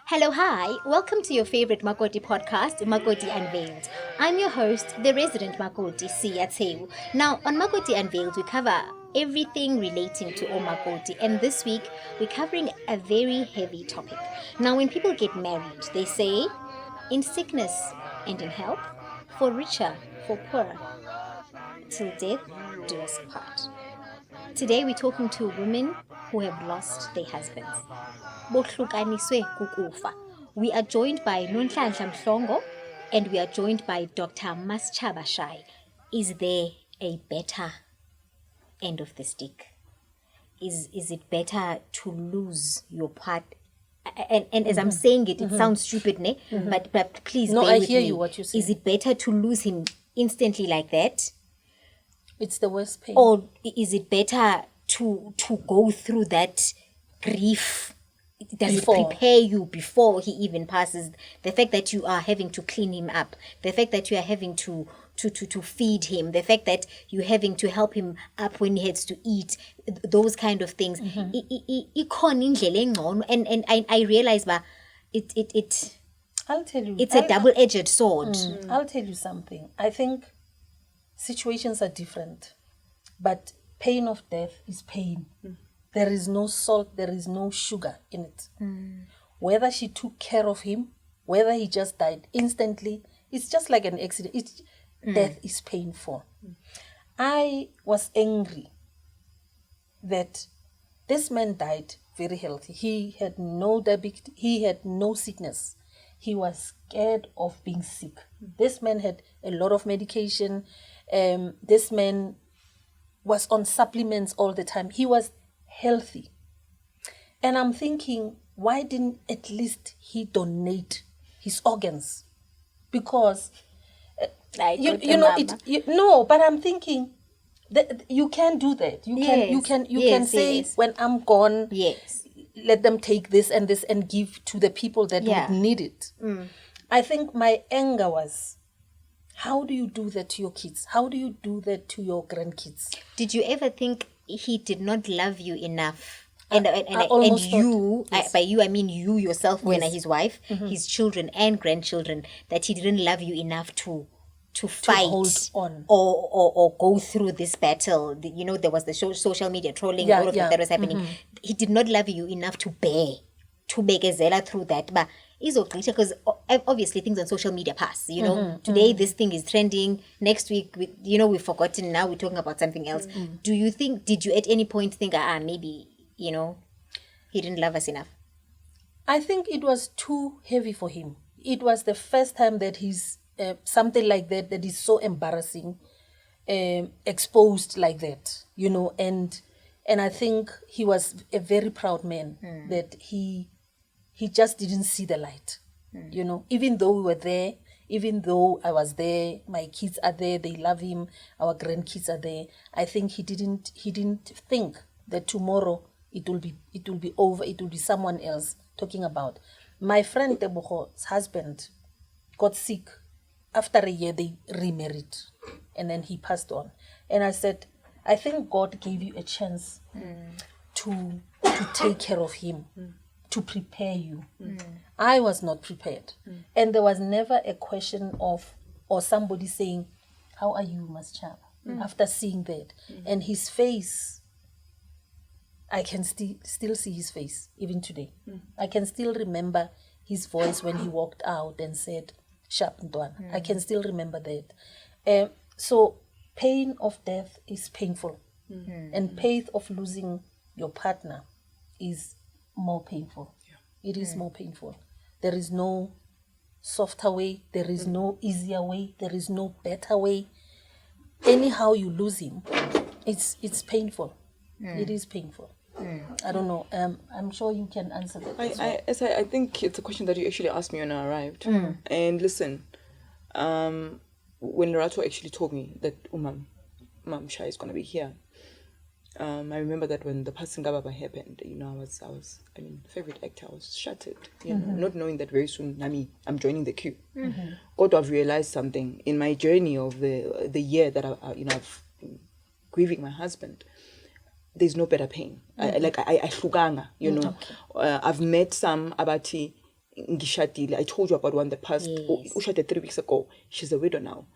Hello, hi. Welcome to your favorite Makoti podcast, Makoti Unveiled. I'm your host, the resident Makoti, Siya. Now, on Makoti Unveiled, we cover everything relating to Makoti, and this week we're covering a very heavy topic. Now, when people get married, they say, in sickness and in health, for richer, for poorer, till death do us part. Today, we're talking to women who have lost their husbands. Bohlukaniswe kukufa. We are joined by Nonhlanhla Mhlongo and we are joined by Dr. Mmasechaba Shai. Is there a better end of the stick? Is it better to lose your part? And as I'm saying it, it sounds stupid, ne? But please No, bear I with hear me. you what you're saying. Is it better to lose him instantly like that? It's the worst pain. Or is it better to go through that grief? Does Before. it prepare you before he even passes? The fact that you are having to clean him up, the fact that you are having to feed him, the fact that you're having to help him up when he has to eat, those kind of things. Ikhona indlela engcono. And I realize that it I'll tell you. it's a double-edged sword. I'll tell you something. I think situations are different, but pain of death is pain. There is no salt, there is no sugar in it. Whether she took care of him, whether he just died instantly, it's just like an accident. Death is painful. I was angry that this man died very healthy. He had no diabetes, he had no sickness. He was scared of being sick. This man had a lot of medication. This man was on supplements all the time. He was healthy. And I'm thinking, why didn't at least he donate his organs? Because no, but I'm thinking that you can do that. You can say, when I'm gone, let them take this and give to the people that would need it. I think my anger was, how do you do that to your kids? How do you do that to your grandkids? Did you ever think he did not love you enough? I almost you, thought, yes. By you I mean you yourself, when Yes. his wife, his children and grandchildren, that he didn't love you enough to fight hold on. or go through this battle. There was the social media trolling, all of that was happening. He did not love you enough to bear, to bekezela through that. But because obviously things on social media pass. Today this thing is trending. Next week, we've forgotten. Now we're talking about something else. Do you think? Did you at any point think, maybe he didn't love us enough? I think it was too heavy for him. It was the first time that he's something like that is so embarrassing, exposed like that, and I think he was a very proud man that he just didn't see the light, even though we were there, even though I was there, my kids are there, they love him, our grandkids are there. I think he didn't think that tomorrow it will be over, it will be someone else talking about. My friend Tebogo's husband got sick. After a year, they remarried, and then he passed on. And I said, I think God gave you a chance to take care of him, to prepare you. I was not prepared. And there was never a question of, or somebody saying, how are you, Mmasechaba? After seeing that. And his face, I can still see his face, even today. I can still remember his voice when he walked out and said, Sharp Ntwana. I can still remember that. So pain of death is painful. And pain of losing your partner is more painful. It is more painful. There is no softer way. There is no easier way. There is no better way. Anyhow you lose him, it's painful. It is painful. I don't know. I'm sure you can answer that. I think it's a question that you actually asked me when I arrived. And listen, when Lerato actually told me that Mom Shai is going to be here, I remember that when the passing Gababa happened, I was favorite actor, I was shattered, not knowing that very soon, I'm joining the queue. God, I've realized something in my journey of the year that I've been grieving my husband. There's no better pain. I hlukanga, I've met some abati ngishadile. I told you about one the past. Yes. Ushade 3 weeks ago. She's a widow now.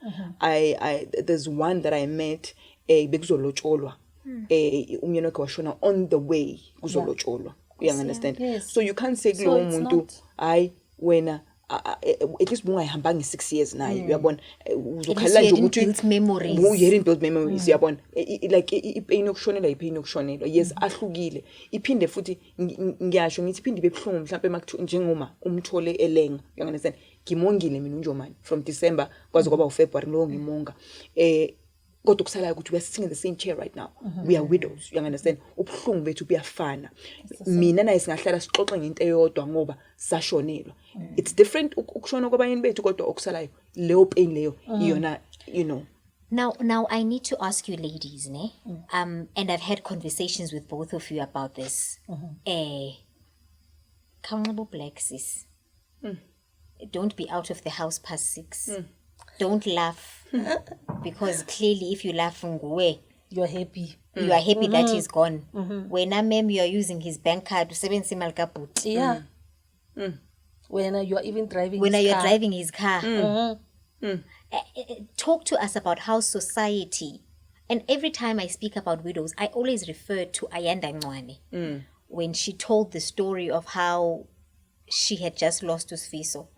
There's one that I met. Bekuzolotsholwa. Umyeni wakhe washona on the way kuzolotsholwa. You understand? Yes. So you can't say So lo it's muntu not- hayi wena at least bungayihambanga 6 years naye uyabona uzokhala nje ukuthi build memories. You didn't build memories uyabona like ipain yokushonela ipain yokushonelwa yes ahlukile iphinde futhi ngiyasho ngithi iphinde bebhlungu mhlawumbe makuthiwa njengoma umthole elenga you understand ngimongile mina uNjomani from December kwaze kwaba uFebruary lo ngimonga kodwa kusalayo ukuthi we are sitting in the same chair right now we are widows you understand ubhlungu bethu buyafana mina naye singahlala sixoxe ngento eyodwa ngoba sashonelwa it's different ukushona kwabayeni bethu kodwa okusalayo leyo pain leyo iyona you know. Now I need to ask you ladies, ne? And I've had conversations with both of you about this. Kanxiba black sis. Don't be out of the house past 6. Don't laugh. Because clearly if you laugh nguwe, You're happy. you are happy that he's gone. When you are using his bank card, usebenzisa imali kabhuti. Yeah. When you are even driving When his you're car. driving his car. Talk to us about how society, and every time I speak about widows, I always refer to Ayanda Ncwane when she told the story of how she had just lost Usfiso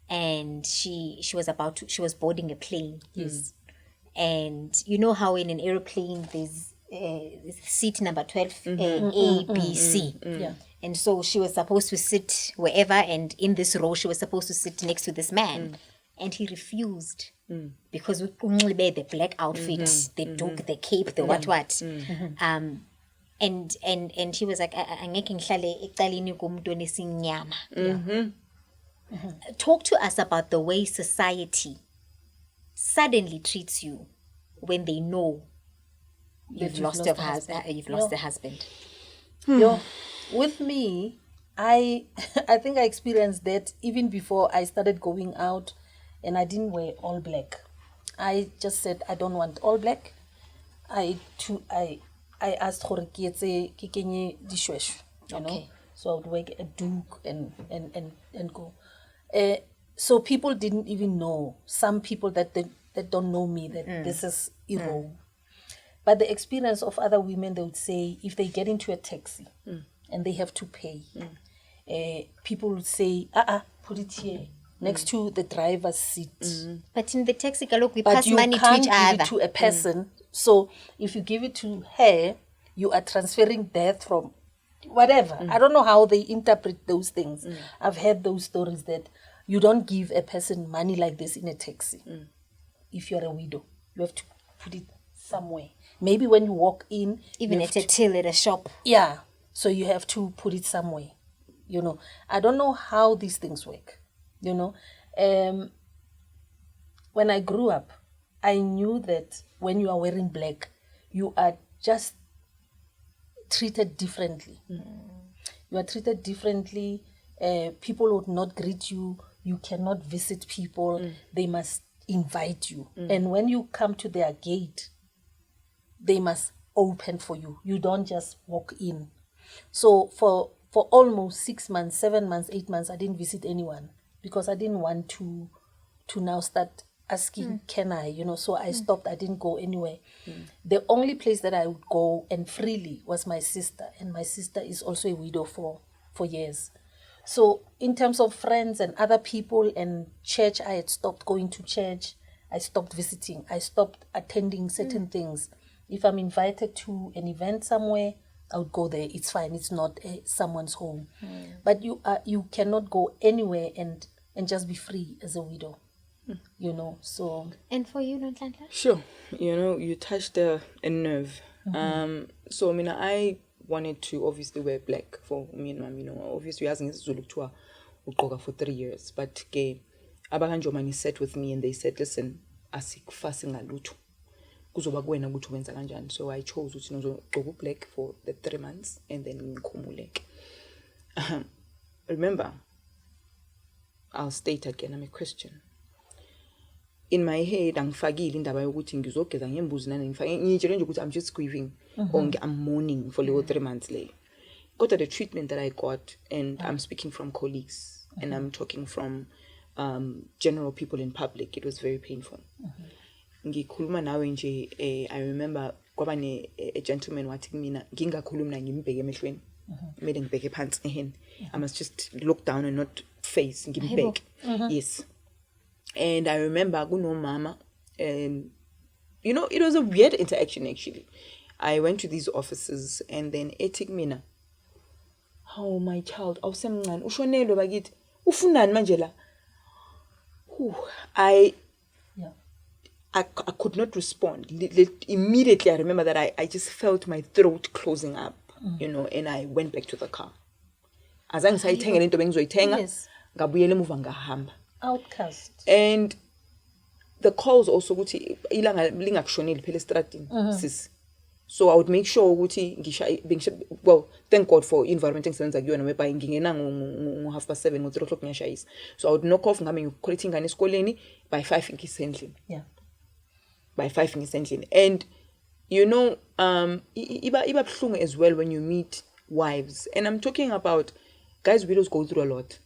and she was boarding a plane. Yes. And you know how in an airplane there's seat number 12 A, B, C. Yeah. And so she was supposed to sit wherever, and in this row she was supposed to sit next to this man. And he refused because we unxibe the black outfit, the dog, the cape, the what. And he was like, angeke ngihlale ecaleni komuntu onesinyama. Talk to us about the way society suddenly treats you when they know you've lost a husband. Yo, with me, I think I experienced that even before I started going out, and I didn't wear all black. I just said I don't want all black. I asked for ke kenye dishweshwe, you know. So I would wear a duke and go. So people didn't even know. Some people that don't know me that this is Iro. But the experience of other women, they would say if they get into a taxi and they have to pay, people would say, put it here next to the driver's seat. But in the taxi, we But pass you money to can't each give other. it to a person. So if you give it to her, you are transferring death from whatever. I don't know how they interpret those things. I've heard those stories that you don't give a person money like this in a taxi. If you're a widow, you have to put it somewhere. Maybe when you walk in, Even you at have a till at a shop. yeah, so you have to put it somewhere. You know, I don't know how these things work. You know, when I grew up, I knew that when you are wearing black, you are just treated differently. You are treated differently. People would not greet you. You cannot visit people. They must invite you. And when you come to their gate, they must open for you. You don't just walk in. So for almost 6 months, 7 months, 8 months, I didn't visit anyone because I didn't want to now start asking, can I, you know, so I stopped. I didn't go anywhere. The only place that I would go and freely was my sister. And my sister is also a widow for years. So in terms of friends and other people and church, I had stopped going to church. I stopped visiting. I stopped attending certain things. If I'm invited to an event somewhere, I would go there. It's fine. It's not someone's home. But you cannot go anywhere and just be free as a widow. You know, so. And for you, Nonhlanhla? Sure. You know, you touched a nerve. So, I wanted to obviously wear black for me and mom, you know. Obviously, asking Zulu to ugqoka for 3 years. But abakanjomani sat with me and they said, listen, asikufasi ngalutho. Kuzoba kuwena ukuthi wenza kanjani. So I chose ukuthi ngizogqoka black for the 3 months and then ngikhumuleke. Remember, I'll state again, I'm a Christian. In my head, angifakile indaba yokuthi ngizogeza ngembuzi nani ngifake ngitshele nje ukuthi I'm just grieving or I'm mourning for the 3 months later. Got the treatment that I got, and I'm speaking from colleagues. and I'm talking from general people in public. It was very painful. Ngikhuluma nawe nje, I remember kwaba a gentleman wathi kumina ngingakhuluma ngimbheke emehlweni. Made ngibheke phansi eheni. I must just look down and not face ngimbheke. Yes. And I remember kuno mama, you know, it was a weird interaction actually. I went to these offices and then ethi kumina, "Oh my child, awusemncane ushonelwe bakithi. Ufunani manje la?" I could not respond. Immediately, I remember that I just felt my throat closing up, you know, and I went back to the car. As I said, Yes. Outcast. And the calls also, sis. So I would make sure, well, thank God for environmental things like you and by 7:30, 3 o'clock. So I would knock off by 5 in Kisendlin. Yeah. By 5 in Kisendlin. And you know, iba buhlungu as well when you meet wives. And I'm talking about guys, widows go through a lot.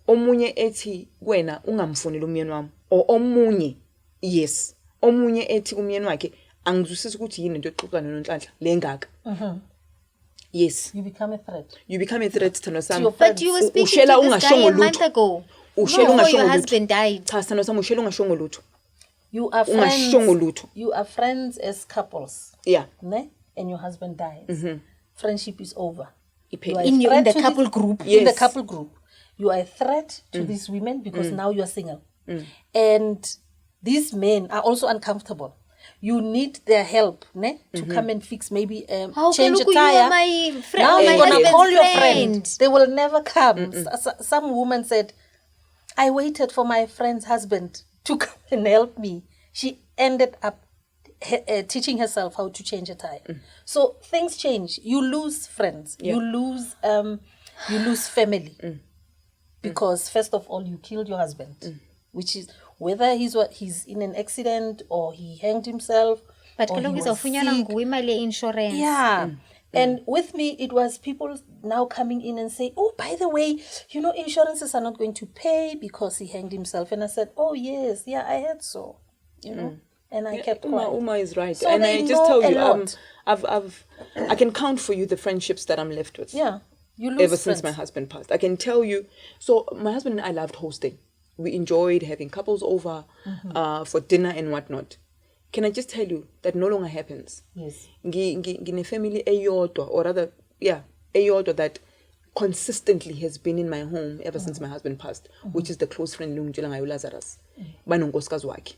Omunye ethi wena ungamfonela umyeni wami, or omunye, yes, omunye ethi umyeni wakhe angizwisisi ukuthi yini into yokuxoxa noNonhlanhla lengaka. Yes, you become a threat. You become a threat to your But you were speaking to this guy a month ago. Before your husband died. Cha sana sami ushela ungashongo lutho. You are friends. You are friends as couples. Yeah. Ne? And your husband dies. Friendship is over. In the couple group. Yes. In the couple group. You are a threat to these women because now you are single. And these men are also uncomfortable. You need their help, ne? To come and fix, maybe change a tire. Now you're going to call your friend. They will never come. Some woman said, I waited for my friend's husband to come and help me. She ended up teaching herself how to change a tire. So things change. You lose friends. Yeah. You lose family. Because first of all, you killed your husband, which is whether he's in an accident or he hanged himself. But or he was sick. Insurance. Yeah. And with me, it was people now coming in and say, oh, by the way, you know, insurances are not going to pay because he hanged himself. And I said, oh, yes, yeah, I heard so, you know. And I kept quiet. Uma is right. So and I just tell you, I I can count for you the friendships that I'm left with. Yeah. You lose ever friends. Since my husband passed. I can tell you. So my husband and I loved hosting. We enjoyed having couples over for dinner and whatnot. Can I just tell you that no longer happens? Yes. Gine family eyodwa, or rather, yeah, eyodwa that consistently has been in my home ever since my husband passed, which is the close friend Lungela Ngayo Lazarus. Banongoskazi wakhe.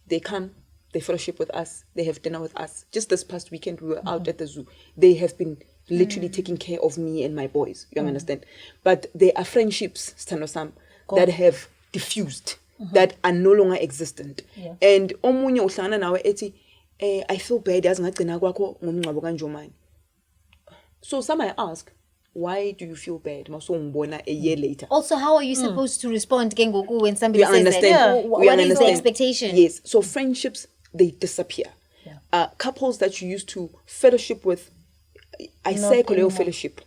They come, they fellowship with us, they have dinner with us. Just this past weekend, we were out at the zoo. They have been literally taking care of me and my boys. You understand? But there are friendships, Stanosam, that have diffused, that are no longer existent. Yeah. And omunye uhlangana nawe ethi, I feel bad yazi ngagcina kwakho ngomncwabo kanjomani. So some I ask, why do you feel bad? Maso ngibona a year later. Also, how are you supposed to respond when somebody says understand. that? We What is the understand. expectation? Yes. So friendships, they disappear. Yeah. Couples that you used to fellowship with, I Not say koleo anymore. fellowship.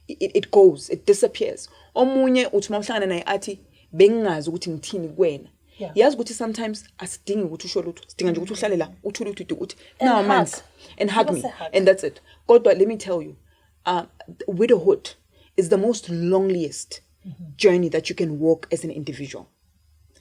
It goes, it disappears. Omunye uthi mawuhlangana naye athi bengazi ukuthi ngithini kuwena. Yeah. Yazi ukuthi sometimes asidingi ukuthi usho lutho, sidinga nje ukuthi uhlale la uthule uthi And now hug. manzi and hug Give me us a hug. and that's it. Kodwa let me tell you, widowhood is the most loneliest journey that you can walk as an individual,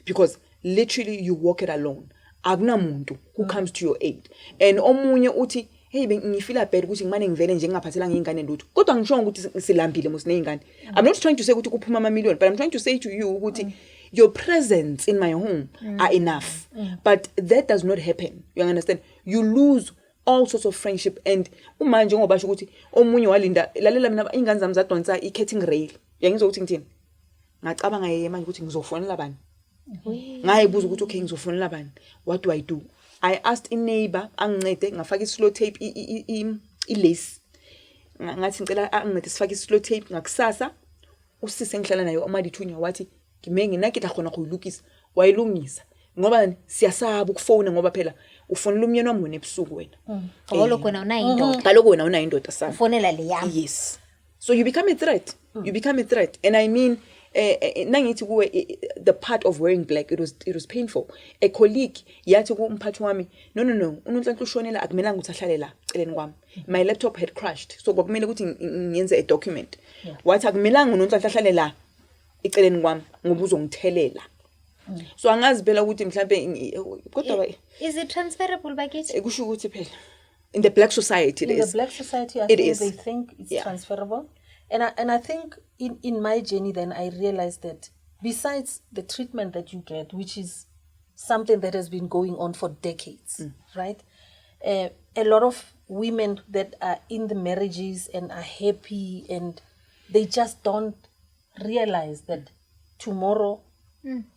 because literally you walk it alone. Akunamuntu who comes to your aid. And omunye uthi hey ngifila bad ukuthi ngimane ngivele nje ngingaphathelanga ingane lutho. Kodwa ngisho ukuthi silambile mos nezingane. I'm not trying to say ukuthi kuphuma ama million, but I'm trying to say to you ukuthi your presence in my home are enough. But that does not happen. You understand? You lose all sorts of friendship. And uma njengoba basho ukuthi omunye walinda lalela mina ingane zami zadonsa i-catting rail. Yangizokuthi ngithini? Ngacabanga yeye manje ukuthi ngizofonela bani. Ngayibuza ukuthi okay ngizofonela bani. What do I do? I asked a neighbor angincede ngafaka i-slow tape i-lace. Ngathi ngicela angincede sifake i-slow tape ngakusasa usise ngihlala nayo amadithunya wathi ngimenge nakitla khona kuyilukisa wayilungisa ngoba siyasaba ukufona ngoba phela ufonela umyeni wami ngone ebusuku wena. Kaloku wena unayindoda. Kaloku wena unayindoda sana. Ufonela le yami. Yes. So you become a threat. You become a threat. And I mean, the part of wearing black, it was painful. A colleague, no, my laptop had crashed. So a document. What so angazibhela ukuthi mhlambe kodwa Is it transferable baggage? kusho ukuthi phela in the black society in the black society I think they think it's transferable. And I think in my journey then I realized that besides the treatment that you get, which is something that has been going on for decades, right? A lot of women that are in the marriages and are happy and they just don't realize that tomorrow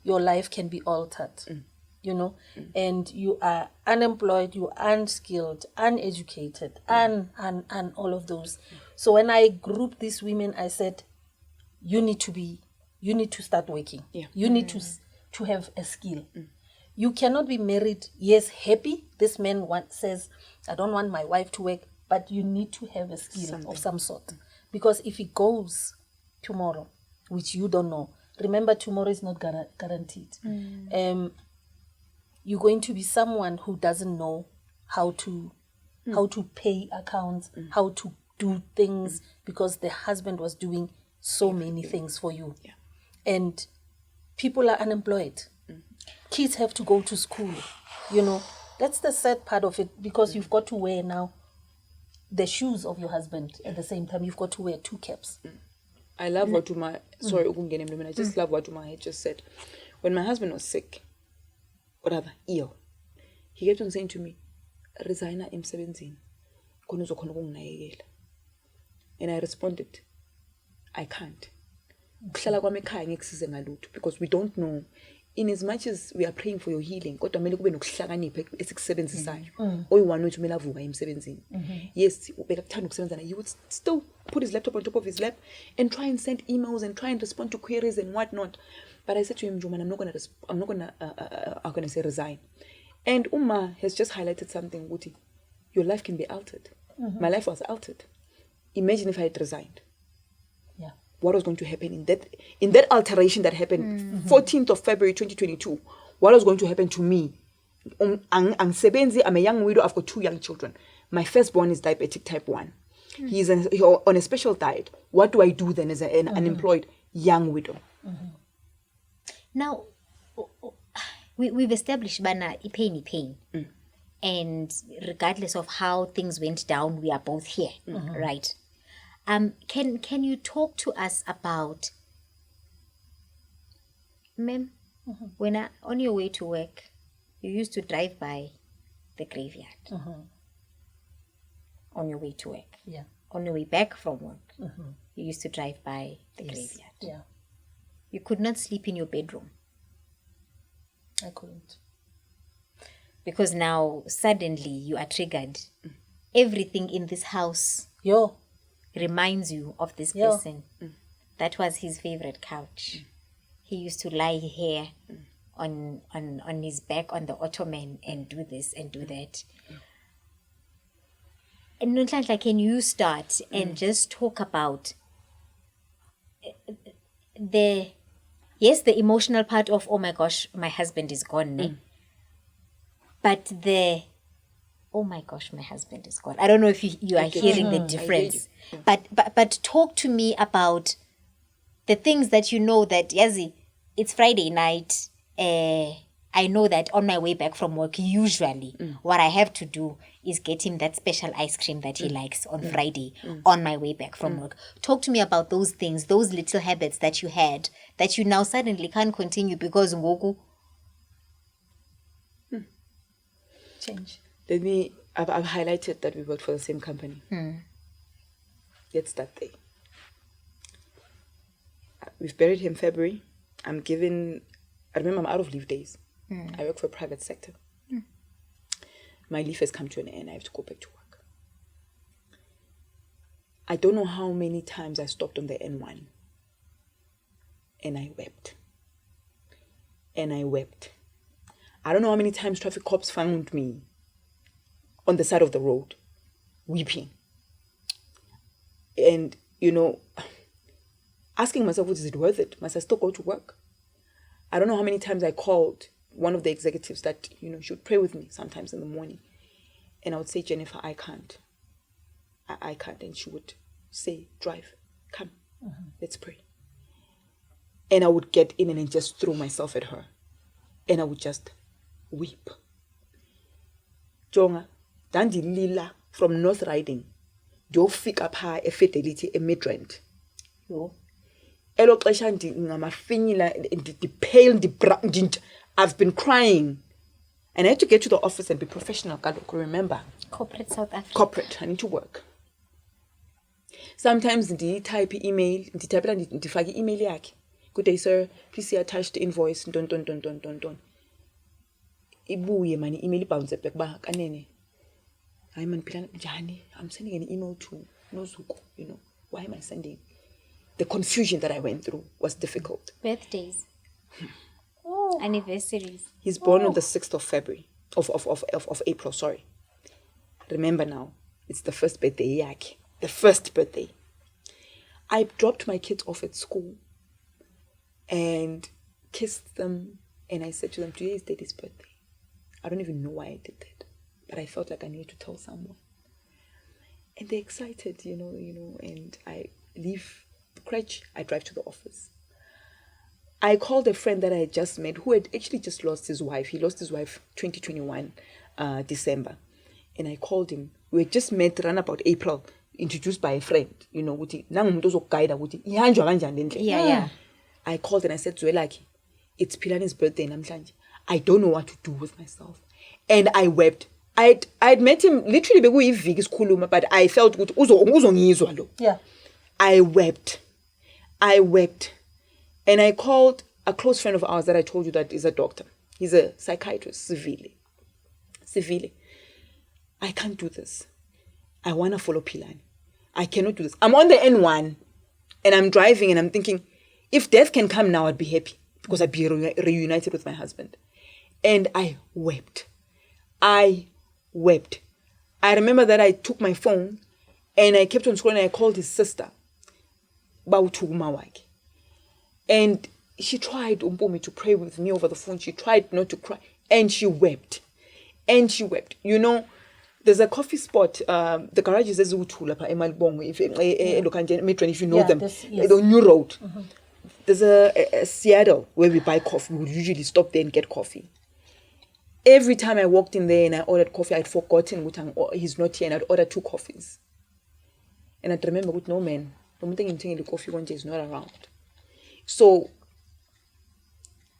your life can be altered, you know, and you are unemployed, you're unskilled, uneducated, and all of those. So when I grouped these women, I said, you need to start working. You need to have a skill. You cannot be married, yes, happy. This man says, I don't want my wife to work, but you need to have a skill of some sort. Because if it goes tomorrow, which you don't know, remember tomorrow is not guaranteed. You're going to be someone who doesn't know how to pay accounts, how to do things, because the husband was doing so many things for you. And people are unemployed. Kids have to go to school. You know, that's the sad part of it, because you've got to wear now the shoes of your husband at the same time. You've got to wear 2 caps. I love what Uma, sorry, I just love what Uma had just said. When my husband was sick, or rather ill, he kept on saying to me, resign emsebenzini, khona uzokhona ukunginakekela. And I responded, I can't. Kuhlala kwami ekhaya ngikusize ngalutho, because we don't know. In as much as we are praying for your healing, kodwa kumele kube nokuhlakanipha esikusebenzisayo. Oyi-one wethu kumele avuka emsebenzini. Yes, ubekakuthanda ukusebenzana. He would still put his laptop on top of his lap and try and send emails and try and respond to queries and whatnot. But I said to him, Juman, I'm not gonna say resign. And Uma has just highlighted something, Wuti. Your life can be altered. My life was altered. Imagine if I had resigned. What was going to happen in that alteration that happened 14th of February 2022? What was going to happen to me? I'm a young widow. I've got 2 young children. My firstborn is diabetic type 1. He's on a special diet. What do I do then as an unemployed young widow? Now, we've established Bana pain. And regardless of how things went down, we are both here, right? Can you talk to us about, ma'am, when on your way to work, you used to drive by the graveyard on your way to work. On your way back from work, you used to drive by the graveyard. You could not sleep in your bedroom. I couldn't. Because now suddenly you are triggered. Everything in this house reminds you of this person. That was his favorite couch. He used to lie here on his back on the ottoman and do this and do that. And Nonhlanhla, can you start and just talk about the emotional part of, oh my gosh, my husband is gone, but oh my gosh, my husband is gone. I don't know if you are hearing the difference. But talk to me about the things that you know that, Yazi, it's Friday night. I know that on my way back from work, usually what I have to do is get him that special ice cream that he likes on Friday on my way back from work. Talk to me about those things, those little habits that you had that you now suddenly can't continue because Ngoku. Change. I've highlighted that we work for the same company. Let's start there. We've buried him February. I remember I'm out of leave days. I work for a private sector. My leave has come to an end. I have to go back to work. I don't know how many times I stopped on the N1 and I wept. I don't know how many times traffic cops found me on the side of the road weeping. And asking myself, is it worth it? Must I still go to work? I don't know how many times I called one of the executives that, she would pray with me sometimes in the morning. And I would say, Jennifer, I can't. I can't. And she would say, drive, come, let's pray. And I would get in and just throw myself at her. And I would just weep. Jonga, Dandi Lila from North Riding, do pick up her a fidelity a Midrand. Yo. Elo xesha ngamafinyila the pale the brown. I've been crying. And I had to get to the office and be professional. Remember. Corporate South Africa. Corporate. I need to work. Sometimes I type email. I type email yakhe. Good day, sir. Please see attached invoice. Don. Ibuye mani email bounce back ba kanene. I'm sending an email to Nozuko. Why am I sending? The confusion that I went through was difficult. Birthdays. Anniversaries. He's born on the 6th of February. Of April, sorry. Remember now, it's the first birthday, Yaki. The first birthday. I dropped my kids off at school and kissed them, and I said to them, today is Daddy's birthday. I don't even know why I did that, but I felt like I needed to tell someone. And they're excited, and I leave the crèche, I drive to the office. I called a friend that I had just met who had actually just lost his wife. He lost his wife 2021, December. And I called him. We had just met around about April, introduced by a friend, Yeah. I called and I said, Zwelaki, it's Pilani's birthday in Nonhlanhla. I don't know what to do with myself. And I wept. I'd met him literally but I felt good. Yeah. I wept. And I called a close friend of ours that I told you that is a doctor. He's a psychiatrist, civilly. I can't do this. I want to follow Pilani. I cannot do this. I'm on the N1 and I'm driving and I'm thinking, if death can come now, I'd be happy because I'd be reunited with my husband. And I wept. I remember that I took my phone and I kept on scrolling and I called his sister. And she tried to pray with me over the phone. She tried not to cry. And she wept. There's a coffee spot. The garage is Mhlongo. If you know them. The new road. Mm-hmm. There's a Seattle where we buy coffee. We would usually stop there and get coffee. Every time I walked in there and I ordered coffee, I'd forgotten he's not here and I'd order 2 coffees. And I'd remember, no man, the coffee one day is not around. So,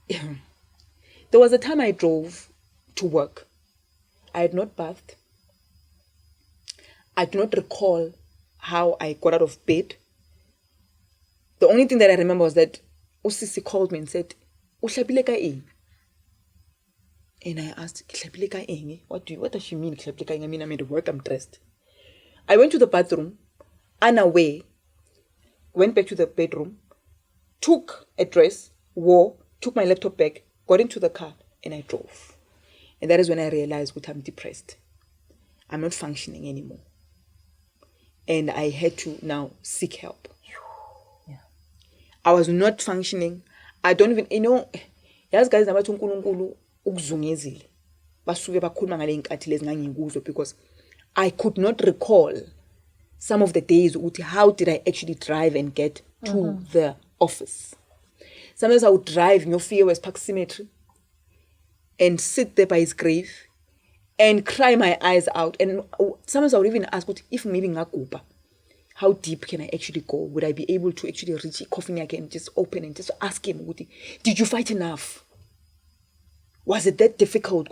there was a time I drove to work. I had not bathed. I do not recall how I got out of bed. The only thing that I remember was that Usisi called me and said, "Uhlabile ka eng?" And I asked, "Uhlabile ka eng? What does she mean, uhlabile ka eng?" I mean, I'm at work, I'm dressed. I went to the bathroom, unaware, went back to the bedroom, took a dress, wore, took my laptop bag, got into the car, and I drove. And that is when I realized that I'm depressed. I'm not functioning anymore. And I had to now seek help. Yeah. I was not functioning. I don't even, yes, guys, because I could not recall some of the days, how did I actually drive and get to the office. Sometimes I would drive in your fear West Park Cemetery and sit there by his grave and cry my eyes out. And sometimes I would even ask, if maybe ngakupa, how deep can I actually go? Would I be able to actually reach a coffin again, just open and just ask him, did you fight enough? Was it that difficult?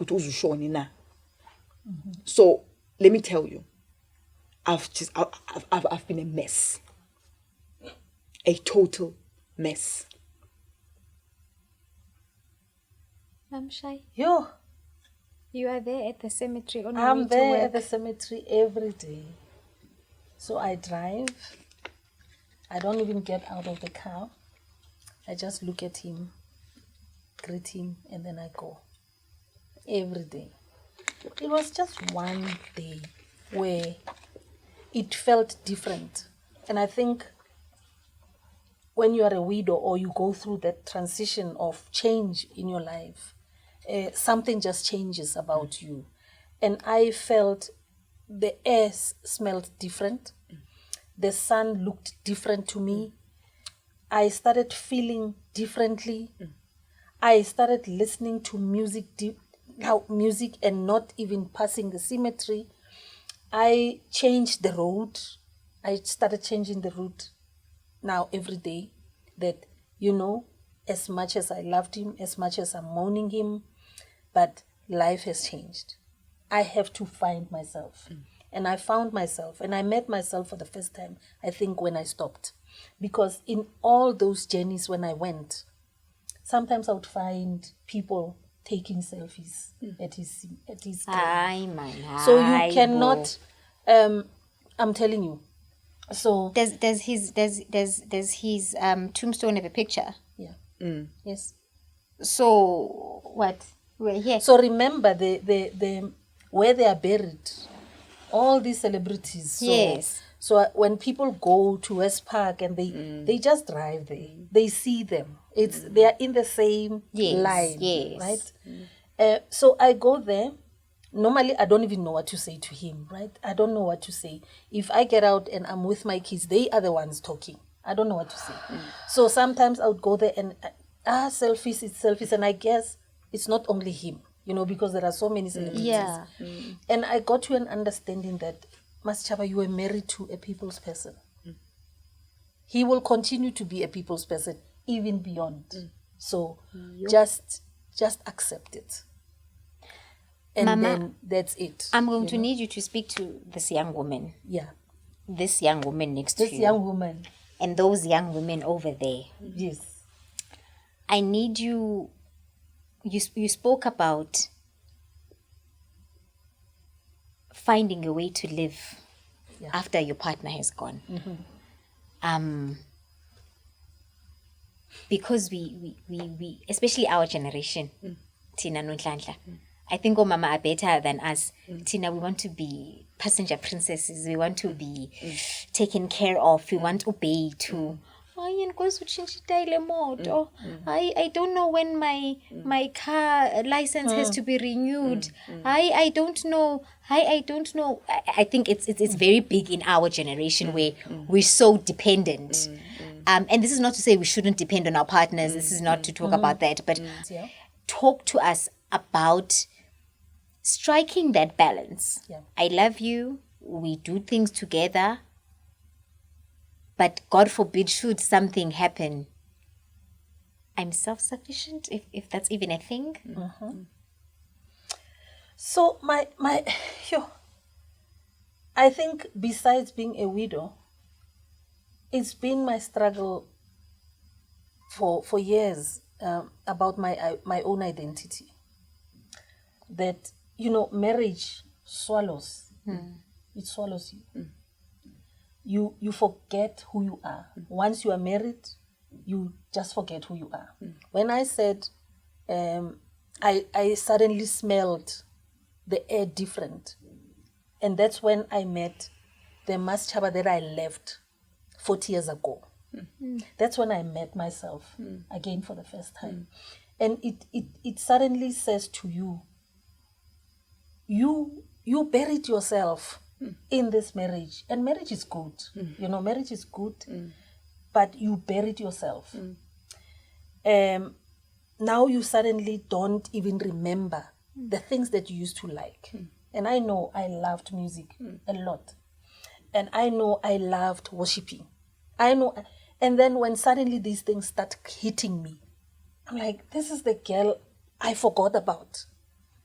So let me tell you, I've been a mess. A total mess. Shai, Yo, you are there at the cemetery on your way I'm to there work. at the cemetery every day. So I drive. I don't even get out of the car. I just look at him, greet him, and then I go. Every day. It was just one day where it felt different. And I think when you are a widow or you go through that transition of change in your life, something just changes about you. And I felt the air smelled different. The sun looked different to me. I started feeling differently. I started listening to music, music and not even passing the cemetery. I changed the road. I started changing the route now every day. That, as much as I loved him, as much as I'm mourning him, but life has changed. I have to find myself. And I found myself, and I met myself for the first time, I think, when I stopped. Because in all those journeys when I went, sometimes I would find people taking selfies at his grave. So you cannot, I'm telling you. So does his tombstone have a picture? Yeah. Yes. So what? We're here. So remember the where they are buried, all these celebrities. So, yes. So when people go to West Park and they just drive there, they see them. They are in the same line, right? So I go there. Normally, I don't even know what to say to him, right? I don't know what to say. If I get out and I'm with my kids, they are the ones talking. I don't know what to say. So sometimes I would go there and, selfies, it's selfies. And I guess it's not only him, because there are so many celebrities. Yeah. And I got to an understanding that, Mmasechaba, you were married to a people's person. He will continue to be a people's person, even beyond. So just accept it. And Mama, then that's it. I'm going to need you to speak to this young woman. Yeah. This young woman next to you. This young woman. And those young women over there. Yes. I need you. You spoke about finding a way to live after your partner has gone. Because we especially our generation, Tina Nonhlanhla, I think Mama are better than us. Tina, we want to be passenger princesses. We want to be taken care of. We want to obey too. I don't know when my car license has to be renewed. I don't know. I don't know. I think it's very big in our generation where we're so dependent. And this is not to say we shouldn't depend on our partners. This is not to talk about that. But talk to us about striking that balance. Yeah. I love you. We do things together. But God forbid, should something happen, I'm self-sufficient, if that's even a thing. So I think besides being a widow, it's been my struggle for years about my own identity. That, marriage swallows. It swallows you. You forget who you are. Once you are married, you just forget who you are. When I said, I suddenly smelled the air different. And that's when I met the Mmasechaba that I left 40 years ago. That's when I met myself again for the first time. And it suddenly says to you, you buried yourself in this marriage. And marriage is good. Marriage is good. But you buried yourself. Now you suddenly don't even remember the things that you used to like. And I know I loved music a lot. And I know I loved worshiping. I know. And then when suddenly these things start hitting me, I'm like, this is the girl I forgot about.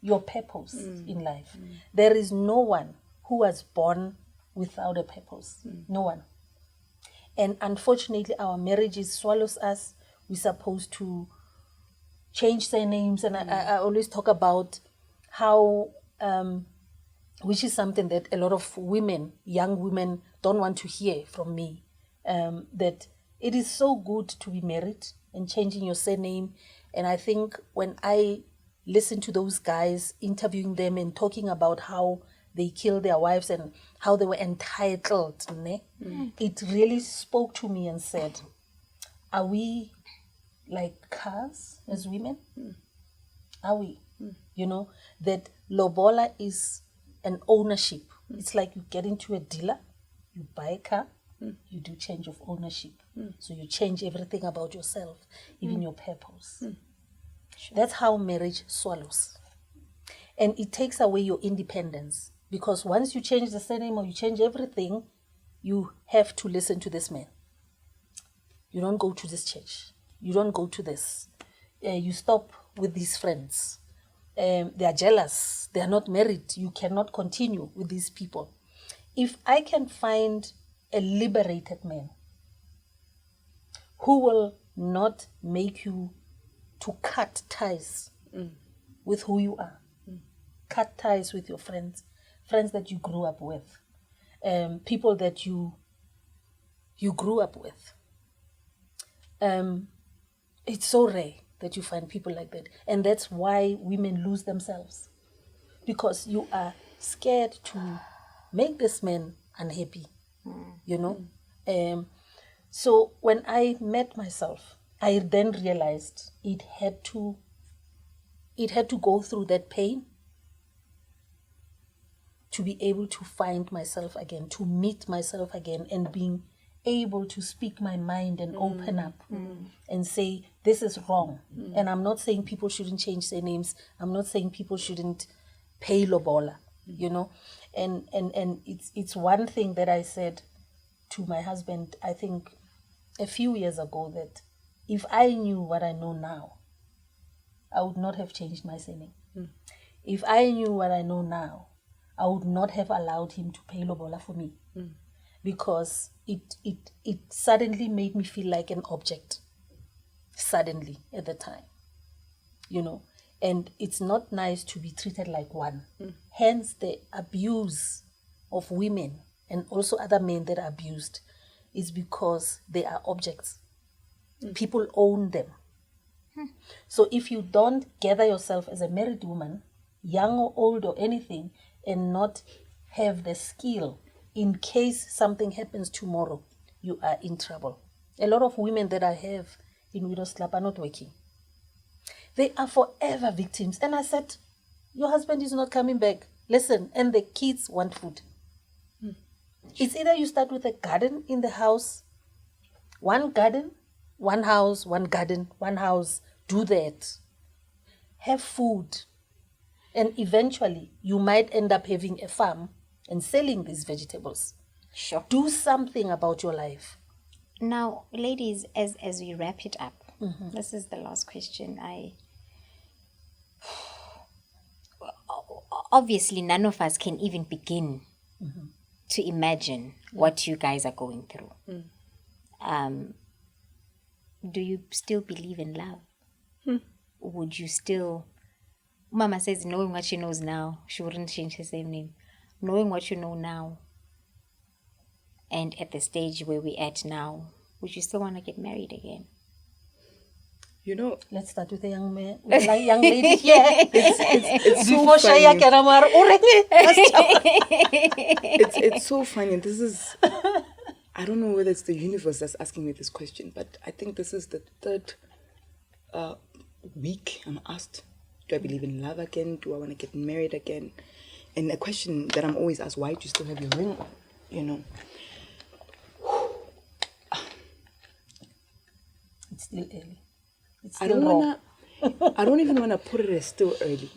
Your purpose in life. There is no one who was born without a purpose. No one. And unfortunately, our marriages swallows us. We're supposed to change their names. And I always talk about how, which is something that a lot of women, young women, don't want to hear from me, that it is so good to be married and changing your surname. And I think when I listen to those guys interviewing them and talking about how they killed their wives and how they were entitled, it really spoke to me and said, are we like cars as women? Are we? You know, that lobola is an ownership. It's like you get into a dealer, you buy a car, you do change of ownership. So you change everything about yourself, even your purpose. That's how marriage swallows. And it takes away your independence, because once you change the surname or you change everything, you have to listen to this man. You don't go to this church. You don't go to this. You stop with these friends. They are jealous. They are not married. You cannot continue with these people. If I can find a liberated man who will not make you to cut ties with who you are, cut ties with your friends that you grew up with, people that you grew up with. It's so rare that you find people like that. And that's why women lose themselves. Because you are scared to make this man unhappy, you know. So when I met myself, I then realized it had to go through that pain to be able to find myself again, to meet myself again, and being able to speak my mind and open up and say, this is wrong. And I'm not saying people shouldn't change their names. I'm not saying people shouldn't pay lobola, you know. And it's one thing that I said to my husband, I think a few years ago, that if I knew what I know now, I would not have changed my surname. If I knew what I know now, I would not have allowed him to pay lobola for me. Because it suddenly made me feel like an object. Suddenly, at the time. You know. And it's not nice to be treated like one. Hence the abuse of women and also other men that are abused is because they are objects. People own them. So if you don't gather yourself as a married woman, young or old or anything, and not have the skill, in case something happens tomorrow, you are in trouble. A lot of women that I have in Widows Club are not working. They are forever victims. And I said, your husband is not coming back. Listen, and the kids want food. It's either you start with a garden in the house, one garden, one house, one garden, one house. Do that. Have food. And eventually, you might end up having a farm and selling these vegetables. Sure. Do something about your life. Now, ladies, as we wrap it up, this is the last question. Obviously, none of us can even begin to imagine what you guys are going through. Do you still believe in love? Would you still... Mama says, knowing what she knows now, she wouldn't change her same name. Knowing what you know now, and at the stage where we're at now, would you still want to get married again? You know, Let's start with the young man, with the young lady here. it's so Before Shai funny. can amar, It's so funny. This is, I don't know whether it's the universe that's asking me this question, but I think this is the third week I'm asked, do I believe in love again? Do I want to get married again? And a question that I'm always asked, why do you still have your ring on? You know? It's still early. It's I still don't raw. I don't even want to put it as still early.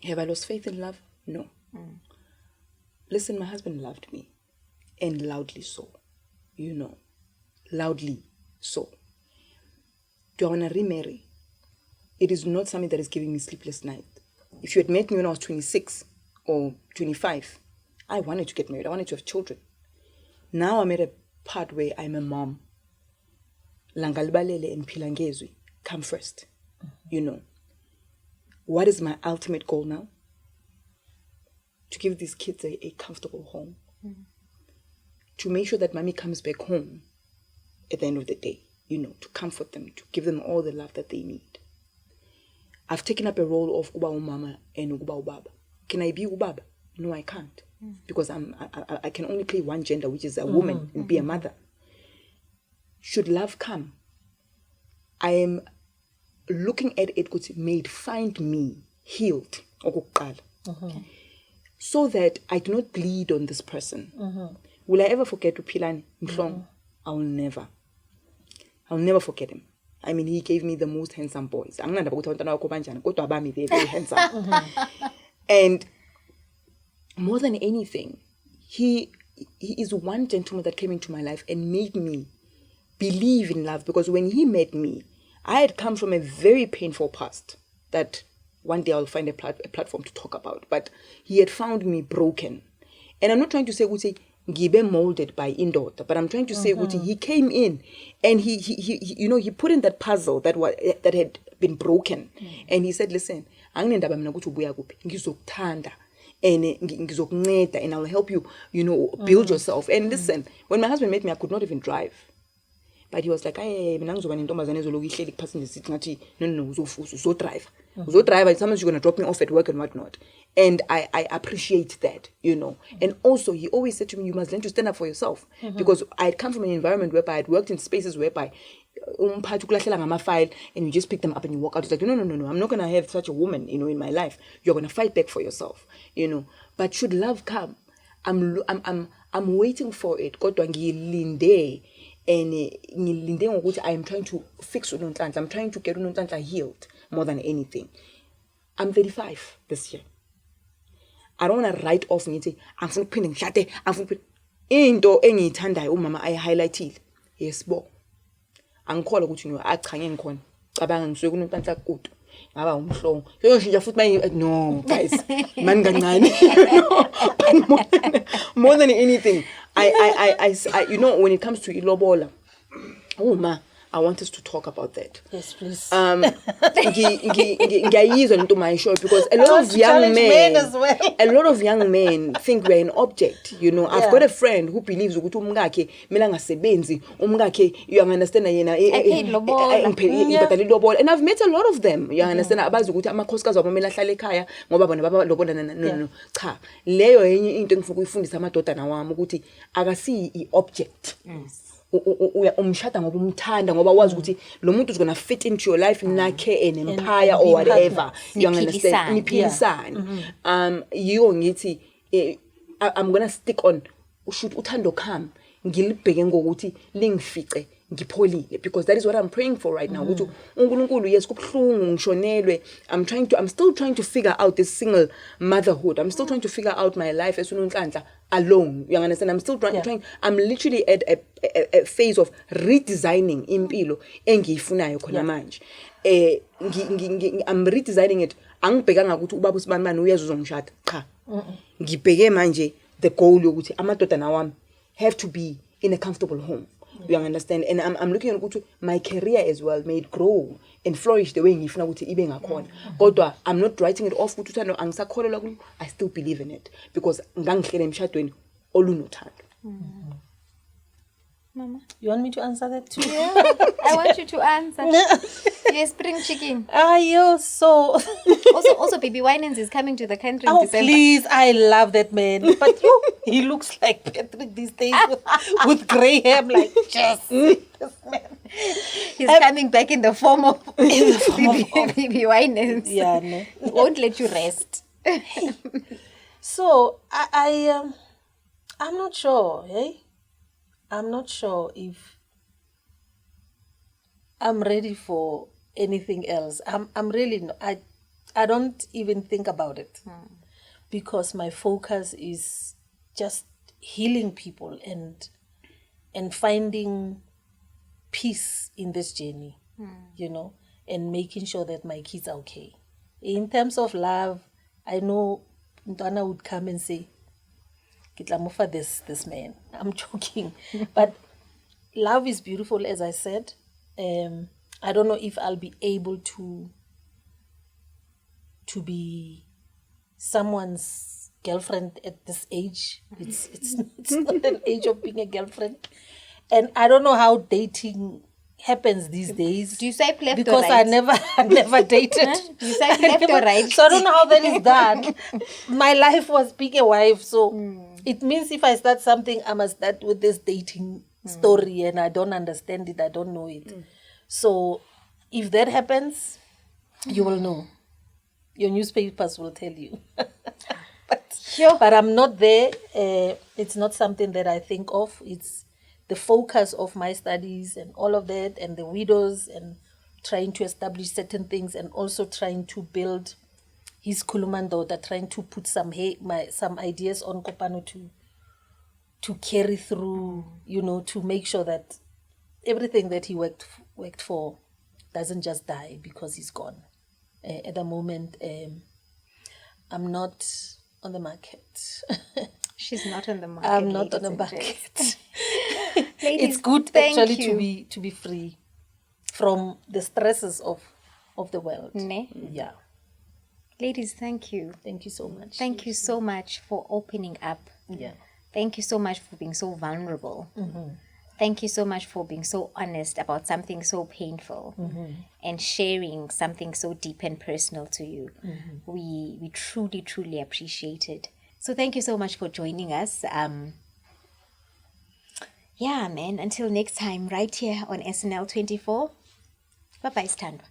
Have I lost faith in love? No. Listen, my husband loved me. And loudly so. You know. Loudly so. Do I want to remarry? It is not something that is giving me sleepless nights. If you had met me when I was 26 or 25, I wanted to get married. I wanted to have children. Now I'm at a part where I'm a mom. Langalbalele and Pilangezwi come first. You know. What is my ultimate goal now? To give these kids a comfortable home. To make sure that mommy comes back home at the end of the day. You know, to comfort them, to give them all the love that they need. I've taken up a role of uba umama and uba ubaba. Can I be ubaba? No, I can't. Because I can only play one gender, which is a woman, and be a mother. should love come, I am looking at it because it made find me healed, so that I do not bleed on this person. Will I ever forget Upilani Mhlongo? I'll never forget him. I mean, he gave me the most handsome boys. I'm not about to very, very handsome. And more than anything, he is one gentleman that came into my life and made me believe in love, because when he met me, I had come from a very painful past that one day I'll find a platform to talk about. But he had found me broken. And I'm not trying to say, Gibe molded by Indota, but I'm trying to say, he came in and he put in that puzzle that had been broken. And he said, listen, and I'll help you, build yourself. And listen, when my husband met me, I could not even drive. But he was like, hey, no, drive. And sometimes you're going to drop me off at work and whatnot. And I appreciate that, And also, he always said to me, you must learn to stand up for yourself. Because I had come from an environment whereby I had worked in spaces whereby and you just pick them up and you walk out. It's like, no, I'm not going to have such a woman, in my life. You're going to fight back for yourself, But should love come, I'm waiting for it. And I'm trying to fix Nonhlanhla. I'm trying to get Nonhlanhla healed more than anything. I'm 35 this year. I don't want to write off and say, I'm from Pinning Shate, I'm from Indo any tanda, mama, I highlight it. Yes, bo. I'm calling what I can't con. Abang so Nonhlanhla good. Mhlongo. No, guys, man more than anything, I when it comes to Ilobola, I want us to talk about that. Yes, please. Into my show, because a lot of young men as well. A lot of young men think we're an object. I've got a friend who believes ukuthi umngakhe milanga sebenzi umngakhe, you understand, and I've met a lot of them, you understand, abazi ukuthi amakhosikazi wabo mela hlala ekhaya ngoba bona baba lobola no cha, leyo yenye into engifuna ukuyifundisa amadodana wami ukuthi akasi i-object. Umshada ngoba umthanda ngoba wazi ukuthi lo muntu is going to fit into your life nakhe an empire or whatever, you understand, niphilisane. Yiyo ngithi I'm going to stick on should uthando come ngilibheke ngokuthi lingifice ngipholile, because that is what I'm praying for right now. Ukuthi uNkulunkulu yes kubhlungu ngishonelwe. I'm still trying to figure out this single motherhood. I'm still trying to figure out my life as uNonhlanhla alone. You understand? I'm still trying. I'm literally at a phase of redesigning impilo engiyifunayo khona manje. I'm redesigning it. Angibhekanga ukuthi ubaba uSibani uyazi uzongishada. Cha. Ngibheke manje the goal yokuthi amadodana wami have to be in a comfortable home. You understand? And I'm looking at my career as well, may it grow and flourish the way ngifuna ukuthi ibe ngakhona. Kodwa I'm not writing it off ukuthi uthando angisakholelwa kulo. I still believe in it because ngangihlele emshadweni olunothando. Mama, you want me to answer that too? Yeah, I want you to answer. Yes, spring chicken. So also, Baby Winans is coming to the country in December. Please, I love that man. But he looks like Patrick these days with grey hair. I'm like, just this man. He's coming back in the form of Baby Winans. Yeah, no. He won't let you rest. So I'm not sure, I'm not sure if I'm ready for anything else. I'm really not. I don't even think about it because my focus is just healing people and finding peace in this journey, and making sure that my kids are okay. In terms of love, I know Ntwana would come and say, Kitlamufa this man. I'm joking. But love is beautiful, as I said. I don't know if I'll be able to be someone's girlfriend at this age. It's not an age of being a girlfriend. And I don't know how dating happens these days. Do you swipe left because or right? I never dated. Do you swipe left or right? So I don't know how that is done. My life was being a wife, so it means if I start something, I must start with this dating story and I don't understand it, I don't know it. So if that happens, you will know. Your newspapers will tell you. But I'm not there. It's not something that I think of. It's the focus of my studies and all of that, and the widows, and trying to establish certain things, and also trying to build his Kulumandota, trying to put some ideas on Kopano to carry through, to make sure that everything that he worked for doesn't just die because he's gone. At the moment, I'm not on the market. She's not on the market. I'm not on the ladies and market. Ladies, It's good thank actually you. to be free from the stresses of the world. Ne? Yeah. Ladies, thank you. Thank you so much. Thank you so much for opening up. Yeah. Thank you so much for being so vulnerable. Thank you so much for being so honest about something so painful and sharing something so deep and personal to you. We truly, truly appreciate it. So thank you so much for joining us. Yeah, man. Until next time, right here on SNL 24. Bye-bye, Stanwa.